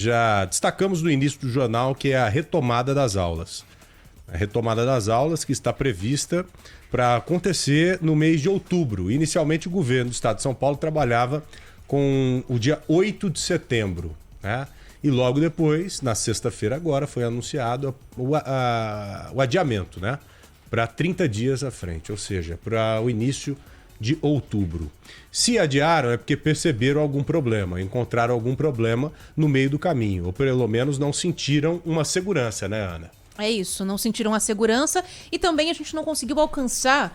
Já destacamos no início do jornal que é a retomada das aulas. A retomada das aulas que está prevista para acontecer no mês de outubro. Inicialmente, o governo do estado de São Paulo trabalhava com o dia 8 de setembro, né? E logo depois, na sexta-feira agora, foi anunciado o adiamento, né? Para 30 dias à frente, ou seja, para o início de outubro. Se adiaram é porque perceberam algum problema, encontraram algum problema no meio do caminho, ou pelo menos não sentiram uma segurança, né, Ana? É isso, não sentiram a segurança e também a gente não conseguiu alcançar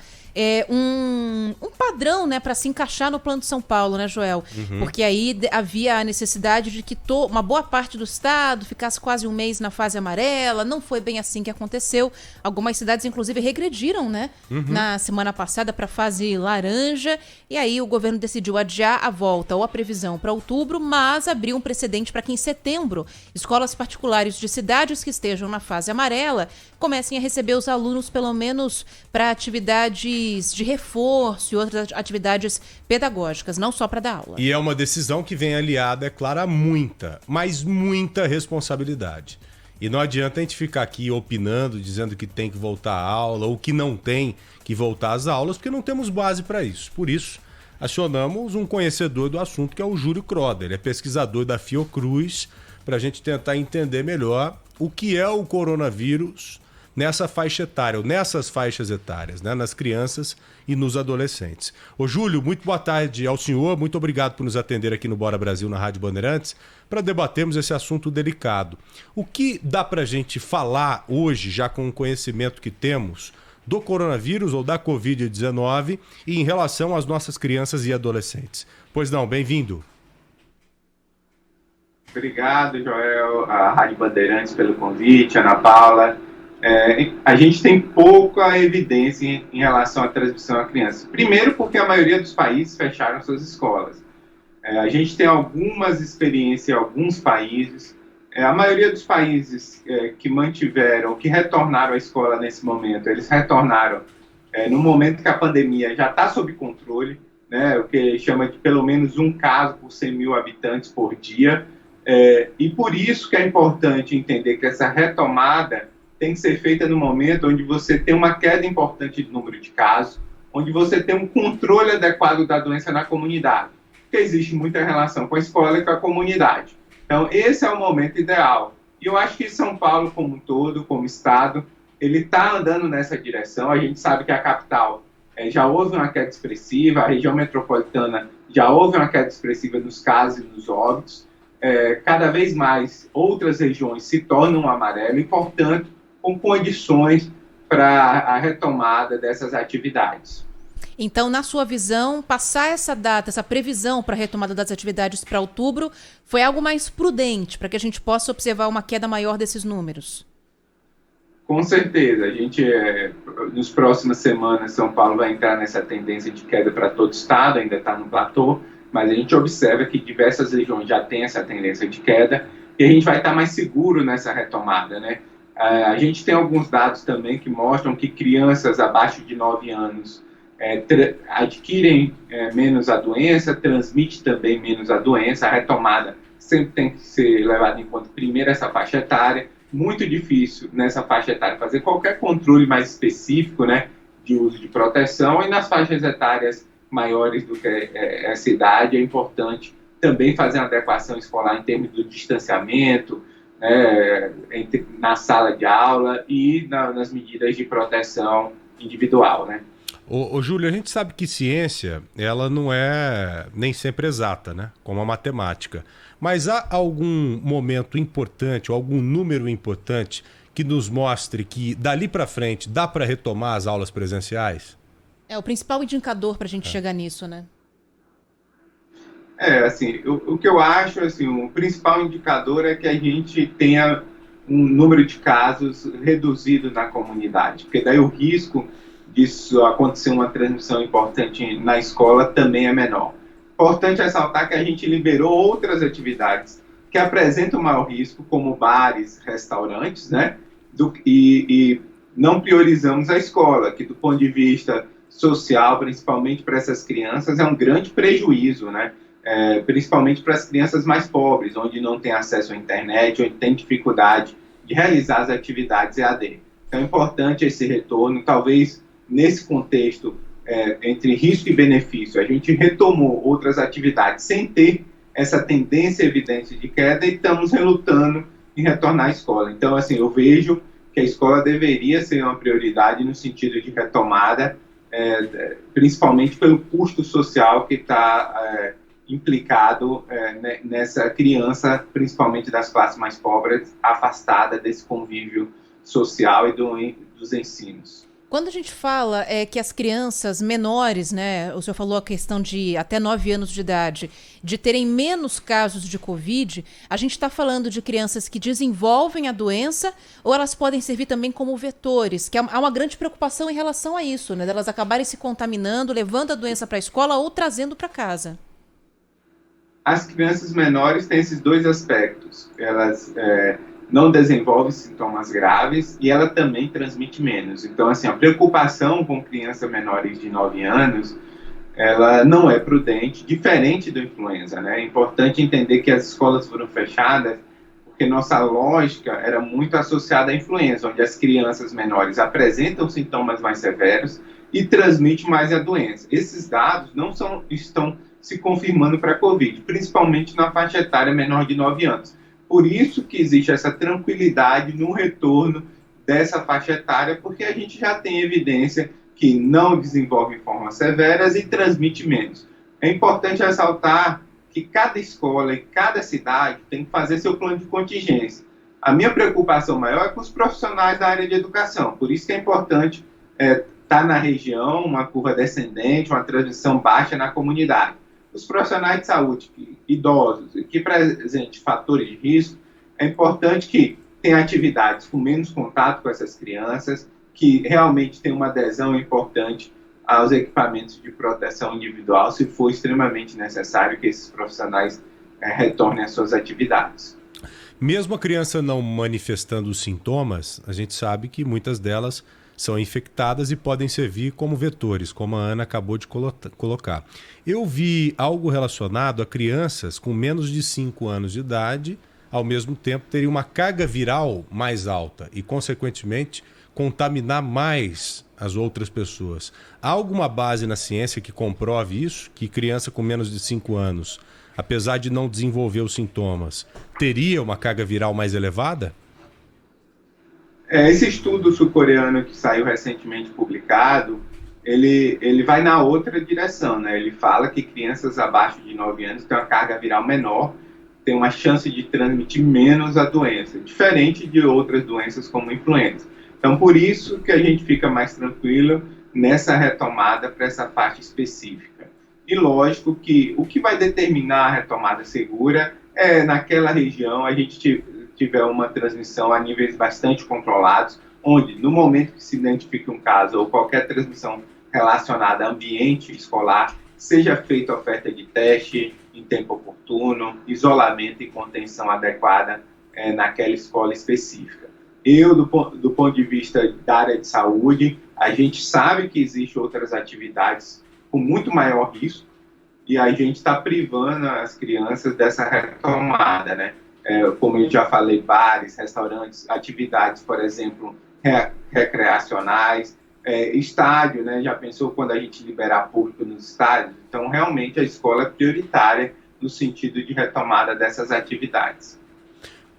um padrão, né, para se encaixar no Plano de São Paulo, né, Joel? Porque aí havia a necessidade de que uma boa parte do estado ficasse quase um mês na fase amarela. Não foi bem assim que aconteceu. Algumas cidades, inclusive, regrediram, né, na semana passada para a fase laranja. E aí o governo decidiu adiar a volta ou a previsão para outubro, mas abriu um precedente para que em setembro escolas particulares de cidades que estejam na fase amarela comecem a receber os alunos pelo menos para atividades de reforço e outras atividades pedagógicas, não só para dar aula. E é uma decisão que vem aliada, é claro, a muita, mas muita responsabilidade. E não adianta a gente ficar aqui opinando, dizendo que tem que voltar à aula ou que não tem que voltar às aulas, porque não temos base para isso. Por isso, acionamos um conhecedor do assunto, que é o Júlio Croder. Ele é pesquisador da Fiocruz, para a gente tentar entender melhor o que é o coronavírus nessa faixa etária, ou nessas faixas etárias, né? Nas crianças e nos adolescentes. Ô Júlio, muito boa tarde ao senhor, muito obrigado por nos atender aqui no Bora Brasil, na Rádio Bandeirantes, para debatermos esse assunto delicado. O que dá para a gente falar hoje, já com o conhecimento que temos, do coronavírus ou da Covid-19 e em relação às nossas crianças e adolescentes? Pois não, bem-vindo. Obrigado, Joel, a Rádio Bandeirantes pelo convite, Ana Paula. A gente tem pouca evidência em relação à transmissão à criança. Primeiro porque a maioria dos países fecharam suas escolas. A gente tem algumas experiências em alguns países. A maioria dos países que mantiveram, que retornaram à escola nesse momento, eles retornaram no momento que a pandemia já está sob controle, né, o que chama de pelo menos um caso por 100 mil habitantes por dia. E por isso que é importante entender que essa retomada tem que ser feita no momento onde você tem uma queda importante de número de casos, onde você tem um controle adequado da doença na comunidade, porque existe muita relação com a escola e com a comunidade. Então, esse é o momento ideal. E eu acho que São Paulo, como um todo, como estado, ele está andando nessa direção. A gente sabe que a capital já houve uma queda expressiva, a região metropolitana já houve uma queda expressiva nos casos e nos óbitos. Cada vez mais outras regiões se tornam amarelo e, portanto, com condições para a retomada dessas atividades. Então, na sua visão, passar essa data, essa previsão para a retomada das atividades para outubro foi algo mais prudente, para que a gente possa observar uma queda maior desses números? Com certeza. A gente, nas próximas semanas, São Paulo vai entrar nessa tendência de queda para todo o estado, ainda está no platô, mas a gente observa que diversas regiões já têm essa tendência de queda e a gente vai estar mais seguro nessa retomada, né? A gente tem alguns dados também que mostram que crianças abaixo de 9 anos adquirem menos a doença, transmite também menos a doença. A retomada sempre tem que ser levada em conta primeiro essa faixa etária. Muito difícil nessa faixa etária fazer qualquer controle mais específico, né, de uso de proteção, e nas faixas etárias maiores do que essa idade é importante também fazer uma adequação escolar em termos do distanciamento, na sala de aula e nas medidas de proteção individual, né? Ô Júlio, a gente sabe que ciência, ela não é nem sempre exata, né? Como a matemática. Mas há algum momento importante, ou algum número importante que nos mostre que dali para frente dá para retomar as aulas presenciais? É o principal indicador para a gente chegar nisso, né? Assim, o que eu acho, assim, o principal indicador é que a gente tenha um número de casos reduzido na comunidade, porque daí o risco disso acontecer uma transmissão importante na escola também é menor. Importante ressaltar que a gente liberou outras atividades que apresentam maior risco, como bares, restaurantes, né? E não priorizamos a escola, que do ponto de vista social, principalmente para essas crianças, é um grande prejuízo, né? principalmente para as crianças mais pobres, onde não tem acesso à internet, onde tem dificuldade de realizar as atividades EAD. Então é importante esse retorno, talvez nesse contexto entre risco e benefício, a gente retomou outras atividades sem ter essa tendência evidente de queda e estamos relutando em retornar à escola. Então, assim, eu vejo que a escola deveria ser uma prioridade no sentido de retomada, principalmente pelo custo social que está implicado nessa criança, principalmente das classes mais pobres, afastada desse convívio social e dos ensinos. Quando a gente fala que as crianças menores, né, o senhor falou a questão de até 9 anos de idade, de terem menos casos de Covid, a gente está falando de crianças que desenvolvem a doença ou elas podem servir também como vetores, que há uma grande preocupação em relação a isso, né, delas acabarem se contaminando, levando a doença para a escola ou trazendo para casa. As crianças menores têm esses dois aspectos. Elas não desenvolvem sintomas graves e ela também transmite menos. Então, assim, a preocupação com crianças menores de 9 anos, ela não é prudente, diferente da influenza, né? É importante entender que as escolas foram fechadas porque nossa lógica era muito associada à influenza, onde as crianças menores apresentam sintomas mais severos e transmitem mais a doença. Esses dados não estão se confirmando para a Covid, principalmente na faixa etária menor de 9 anos. Por isso que existe essa tranquilidade no retorno dessa faixa etária, porque a gente já tem evidência que não desenvolve formas severas e transmite menos. É importante ressaltar que cada escola e cada cidade tem que fazer seu plano de contingência. A minha preocupação maior é com os profissionais da área de educação, por isso que é importante estar na região, uma curva descendente, uma transmissão baixa na comunidade. Os profissionais de saúde, idosos, que apresentem fatores de risco, é importante que tenham atividades com menos contato com essas crianças, que realmente tenham uma adesão importante aos equipamentos de proteção individual, se for extremamente necessário que esses profissionais retornem às suas atividades. Mesmo a criança não manifestando os sintomas, a gente sabe que muitas delas são infectadas e podem servir como vetores, como a Ana acabou de colocar. Eu vi algo relacionado a crianças com menos de 5 anos de idade, ao mesmo tempo teriam uma carga viral mais alta e, consequentemente, contaminar mais as outras pessoas. Há alguma base na ciência que comprove isso? Que criança com menos de 5 anos, apesar de não desenvolver os sintomas, teria uma carga viral mais elevada? Esse estudo sul-coreano que saiu recentemente publicado, ele vai na outra direção, né? Ele fala que crianças abaixo de 9 anos têm uma carga viral menor, têm uma chance de transmitir menos a doença, diferente de outras doenças como influenza. Então, por isso que a gente fica mais tranquilo nessa retomada para essa parte específica. E lógico que o que vai determinar a retomada segura é naquela região a gente tiver uma transmissão a níveis bastante controlados, onde no momento que se identifique um caso ou qualquer transmissão relacionada a ambiente escolar, seja feita oferta de teste em tempo oportuno, isolamento e contenção adequada naquela escola específica. Do ponto de vista da área de saúde, a gente sabe que existem outras atividades com muito maior risco e a gente está privando as crianças dessa retomada, né? Como eu já falei, bares, restaurantes, atividades, por exemplo, recreacionais, estádio, né? Já pensou quando a gente liberar público nos estádios? Então, realmente, a escola é prioritária no sentido de retomada dessas atividades.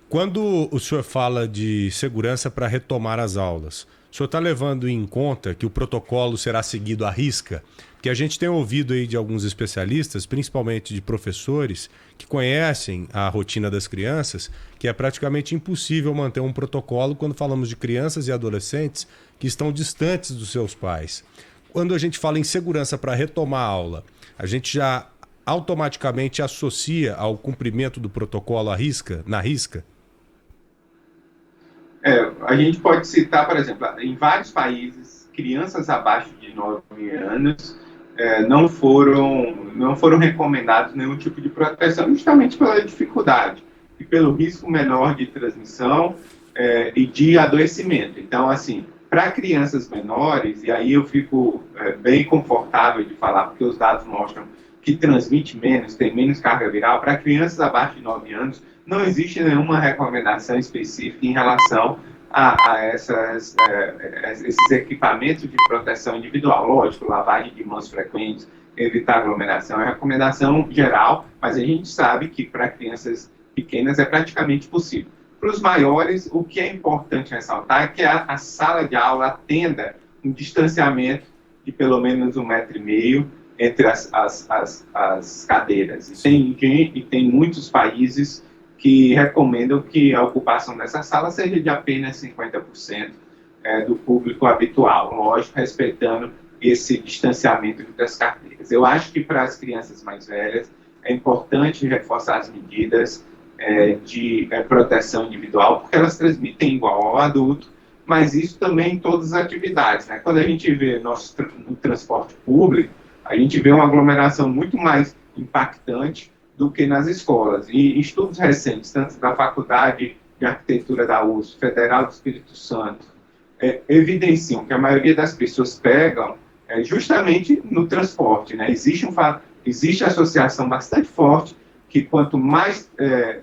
Quando o senhor fala de segurança para retomar as aulas, o senhor está levando em conta que o protocolo será seguido à risca? Que a gente tem ouvido aí de alguns especialistas, principalmente de professores, que conhecem a rotina das crianças, que é praticamente impossível manter um protocolo quando falamos de crianças e adolescentes que estão distantes dos seus pais. Quando a gente fala em segurança para retomar a aula, a gente já automaticamente associa ao cumprimento do protocolo na risca? A gente pode citar, por exemplo, em vários países, crianças abaixo de 9 anos não foram recomendados nenhum tipo de proteção, justamente pela dificuldade e pelo risco menor de transmissão e de adoecimento. Então, assim, para crianças menores, e aí eu fico bem confortável de falar, porque os dados mostram que transmite menos, tem menos carga viral. Para crianças abaixo de 9 anos, não existe nenhuma recomendação específica em relação a esses equipamentos de proteção individual. Lógico, lavagem de mãos frequentes, evitar aglomeração é recomendação geral, mas a gente sabe que para crianças pequenas é praticamente possível. Para os maiores, o que é importante ressaltar é que a sala de aula atenda um distanciamento de pelo menos 1,5 m entre as cadeiras. E tem muitos países que recomendam que a ocupação dessa sala seja de apenas 50% do público habitual, lógico, respeitando esse distanciamento entre as cadeiras. Eu acho que para as crianças mais velhas é importante reforçar as medidas de proteção individual, porque elas transmitem igual ao adulto, mas isso também em todas as atividades, né? Quando a gente vê no transporte público, a gente vê uma aglomeração muito mais impactante do que nas escolas. E estudos recentes, tanto da Faculdade de Arquitetura da USP, Federal do Espírito Santo, evidenciam que a maioria das pessoas pegam justamente no transporte, né? Existe associação bastante forte que quanto mais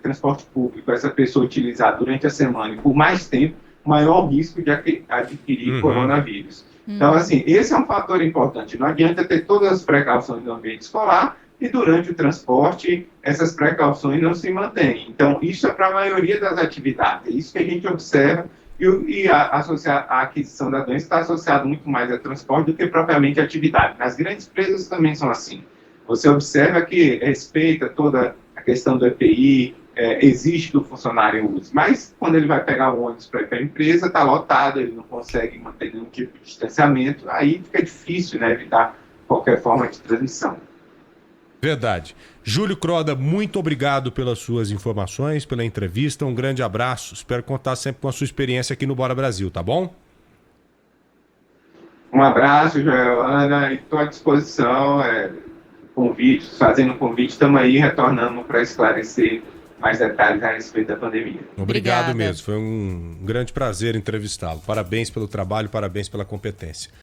transporte público essa pessoa utilizar durante a semana e por mais tempo, maior risco de adquirir coronavírus. Então, assim, esse é um fator importante. Não adianta ter todas as precauções no ambiente escolar e durante o transporte essas precauções não se mantêm. Então, isso é para a maioria das atividades. É isso que a gente observa e a aquisição da doença está associada muito mais a transporte do que propriamente a atividade. Nas grandes empresas também são assim. Você observa que respeita toda a questão do EPI, exige que o funcionário use, mas quando ele vai pegar o ônibus para ir para a empresa, está lotado, ele não consegue manter nenhum tipo de distanciamento, aí fica difícil, né, evitar qualquer forma de transmissão. Verdade. Júlio Croda, muito obrigado pelas suas informações, pela entrevista, um grande abraço, espero contar sempre com a sua experiência aqui no Bora Brasil, tá bom? Um abraço, Joel, Ana, e estou à disposição, fazendo convite, estamos aí retornando para esclarecer mais detalhes a respeito da pandemia. Obrigado mesmo, foi um grande prazer entrevistá-lo. Parabéns pelo trabalho, parabéns pela competência.